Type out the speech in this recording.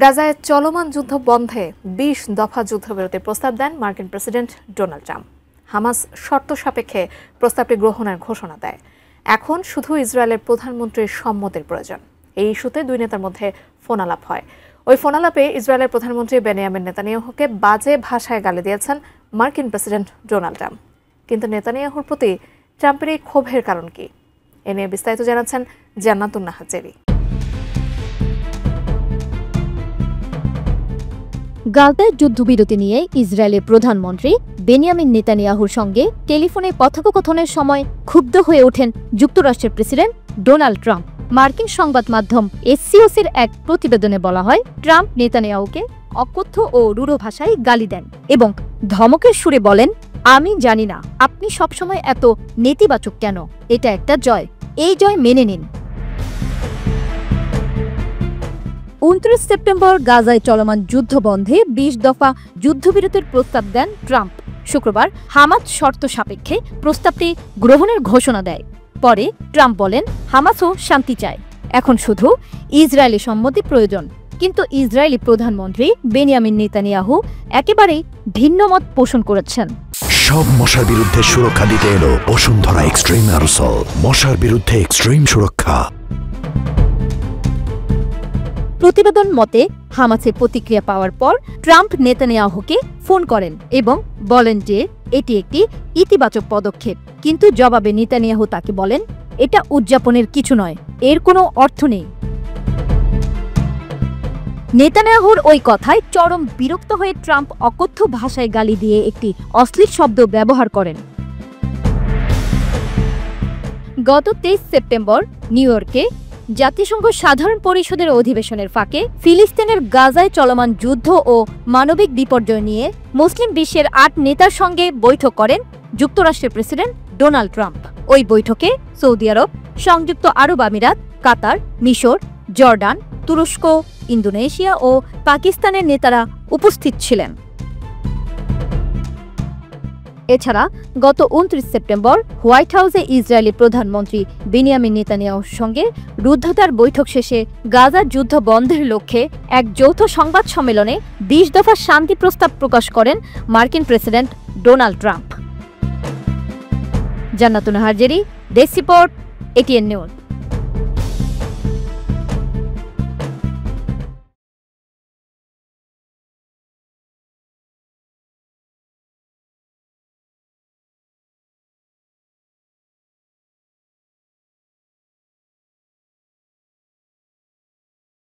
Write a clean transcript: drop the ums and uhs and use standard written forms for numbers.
গাজায় চলমান যুদ্ধ বন্ধে ২০ দফা যুদ্ধবিরতির প্রস্তাব দেন মার্কিন প্রেসিডেন্ট ডোনাল্ড ট্রাম্প। হামাস শর্ত সাপেক্ষে প্রস্তাবটি গ্রহণের ঘোষণা দেয়। এখন শুধু ইসরায়েলের প্রধানমন্ত্রীর সম্মতির প্রয়োজন। এই ইস্যুতে দুই নেতার মধ্যে ফোনালাপ হয়। ওই ফোনালাপে ইসরায়েলের প্রধানমন্ত্রী বেনিয়ামিন নেতানিয়াহুকে বাজে ভাষায় গালি দিয়েছেন মার্কিন প্রেসিডেন্ট ডোনাল্ড ট্রাম্প। কিন্তু নেতানিয়াহুর প্রতি ট্রাম্পের এই ক্ষোভের কারণ কি? এ নিয়ে বিস্তারিত জানাচ্ছেন জান্নাতুন নাহার জেরি। গাজায় যুদ্ধবিরতি নিয়ে ইসরায়েলের প্রধানমন্ত্রী বেনিয়ামিন নেতানিয়াহুর সঙ্গে টেলিফোনে কথোপকথনের সময় ক্ষুব্ধ হয়ে ওঠেন যুক্তরাষ্ট্রের প্রেসিডেন্ট ডোনাল্ড ট্রাম্প। মার্কিন সংবাদ মাধ্যম এসসিওসির এক প্রতিবেদনে বলা হয়, ট্রাম্প নেতানিয়াহুকে অকথ্য ও রূঢ় ভাষায় গালি দেন এবং ধমকের সুরে বলেন, আমি জানি না আপনি সবসময় এত নেতিবাচক কেন। এটা একটা জয়, এই জয় মেনে নিন। ২৯ সেপ্টেম্বর গাজায় চলমান যুদ্ধ বন্ধে ২০ দফা যুদ্ধবিরতির প্রস্তাব দেন ট্রাম্প। শুক্রবার হামাস শর্ত সাপেক্ষে প্রস্তাবটি গ্রহণের ঘোষণা দেয়। পরে ট্রাম্প বলেন, হামাসও শান্তি চায়, এখন শুধু ইসরায়েলি সম্মতি প্রয়োজন। কিন্তু ইসরায়েলি প্রধানমন্ত্রী বেনিয়ামিন নেতানিয়াহু একেবারেই ভিন্ন মত পোষণ করেছেন। সব মশার বিরুদ্ধে সুরক্ষা দিতে এলো বসুন্ধরা এক্সট্রিম অ্যারোসল। মশার বিরুদ্ধে এক্সট্রিম সুরক্ষা। প্রতিবেদন মতে, হামাসের প্রতিক্রিয়া পাওয়ার পর ট্রাম্প নেতানিয়াহুকে ফোন করেন এবং বলেন যে এটি একটি ইতিবাচক পদক্ষেপ। কিন্তু জবাবে নেতানিয়াহু তাকে বলেন, এটা উদযাপনের কিছু নয়, এর কোনো অর্থ নেই। নেতানিয়াহুর ওই কথায় চরম বিরক্ত হয়ে ট্রাম্প অকথ্য ভাষায় গালি দিয়ে একটি অশ্লীল শব্দ ব্যবহার করেন। গত ২৩ সেপ্টেম্বর নিউ ইয়র্কে জাতিসংঘ সাধারণ পরিষদের অধিবেশনের ফাঁকে ফিলিস্তিনের গাজায় চলমান যুদ্ধ ও মানবিক বিপর্যয় নিয়ে মুসলিম বিশ্বের ৮ নেতার সঙ্গে বৈঠক করেন যুক্তরাষ্ট্রের প্রেসিডেন্ট ডোনাল্ড ট্রাম্প। ওই বৈঠকে সৌদি আরব, সংযুক্ত আরব আমিরাত, কাতার, মিশর, জর্ডান, তুরস্ক, ইন্দোনেশিয়া ও পাকিস্তানের নেতারা উপস্থিত ছিলেন। এছাড়া গত ২৯ সেপ্টেম্বর হোয়াইট হাউসে ইসরায়েলি প্রধানমন্ত্রী বেনিয়ামিন নেতানিয়াহুর সঙ্গে রুদ্ধদ্বার বৈঠক শেষে গাজার যুদ্ধ বন্ধের লক্ষ্যে এক যৌথ সংবাদ সম্মেলনে ২০ দফা শান্তি প্রস্তাব প্রকাশ করেন মার্কিন প্রেসিডেন্ট ডোনাল্ড ট্রাম্প। জান্নাতুন Nahar Jerry, desk report, ATN news.